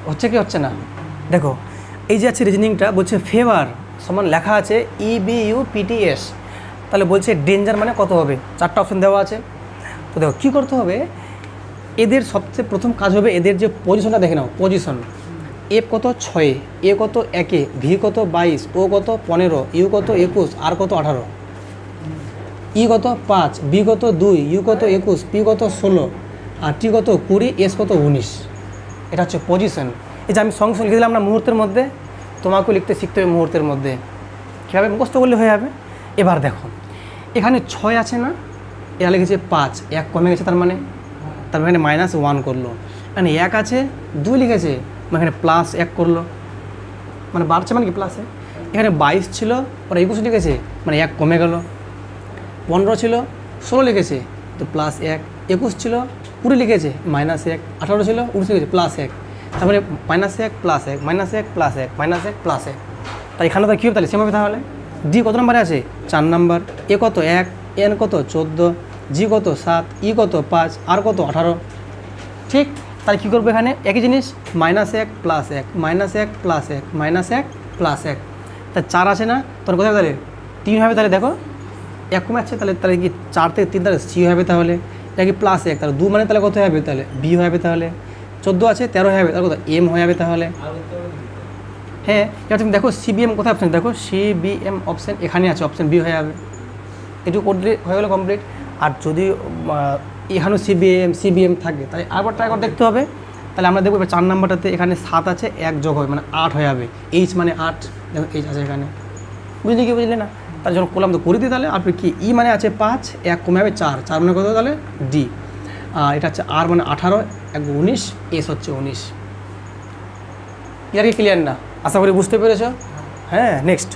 হচ্ছে কি হচ্ছে না? দেখো এই যে আছে রিজনিংটা বলছে ফেভার সমান লেখা আছে EBUPTS, তাহলে বলছে ডেঞ্জার মানে কত হবে, 4টা অপশন দেওয়া আছে। তো দেখো কী করতে হবে, এদের সবচেয়ে প্রথম কাজ হবে এদের যে পজিশনটা দেখে নাও, পজিশন এফ কত 6, এ কত 1, ভি কত 22, ও কত 15, ইউ কত 21, আর কত 18, ই কত 5, বি কত 2, ইউ কত 21, পি কত 16, আর টি কত 20, এস কত 19। এটা হচ্ছে পজিশন। এই যে আমি সঙ্গে সঙ্গে লিখে দিলাম না মুহূর্তের মধ্যে, তোমাকেও লিখতে শিখতে হবে মুহূর্তের মধ্যে, কীভাবে মুখস্থ করলে হয়ে যাবে। এবার দেখো এখানে 6 আছে না, এরা লিখেছে 5, 1 কমে গেছে তার মানে এখানে -1 করলো। এখানে 1 আছে 2 লিখেছে, এখানে +1 করলো, মানে বাড়ছে মানে কি প্লাসে। এখানে 22 ছিল ওরা 21 লিখেছে, মানে 1 কমে গেল। 15 ছিল 16 লিখেছে, তো +1। 21 ছিল 20 লিখেছে, -1। 18 ছিল 19 লিখেছে, +1। তারপরে -1 +1 -1 +1 -1 +1। তাই এখানে তো কী হবে, তাহলে সেম হবে। তাহলে ডি কত নম্বরে আছে, 4 নম্বর। এ কত 1, এন কত 14, জি কত 7, ই কত 5, আর কত 18। ঠিক, তাহলে কী করবো এখানে একই জিনিস, -1 +1 -1 +1 -1 +1। তা 4 আছে না, তখন কোথায় তাহলে 3 হবে। তাহলে দেখো 1 কমে আছে, তাহলে কি 4 থেকে 3 তাহলে সি হবে। তাহলে এটা কি +1, তাহলে 2 মানে তাহলে কত হবে, তাহলে বি হবে। তাহলে 14 আছে 13 হবে, তাহলে কত এম হয়ে যাবে। তাহলে হ্যাঁ, এবার তুমি দেখো সিবিএম কোথায় অপশান, দেখো সিবিএম অপশান এখানে আছে, অপশান বি হয়ে যাবে। এটুকু করলে হয়ে গেলো কমপ্লিট। আর যদি এখানেও সিবিএম থাকে তাই আবার ট্রাই করে দেখতে হবে। তাহলে আমরা দেখবো এবার 4 নম্বরটাতে এখানে 7 আছে, 1 যোগ হবে মানে 8 হয়ে যাবে। এইচ মানে 8, দেখো এইচ আছে এখানে, বুঝলি কি বুঝলে না? তাহলে যখন করলাম তো করে দিই। তাহলে আর কি ই মানে আছে 5, 1 কমে যাবে 4, 4 মানে কত তাহলে ডি। এটা হচ্ছে আর মানে 18, 1 19, এস হচ্ছে 19। ক্লিয়ার কি ক্লিয়ার না? আশা করি বুঝতে পেরেছ। হ্যাঁ, নেক্সট।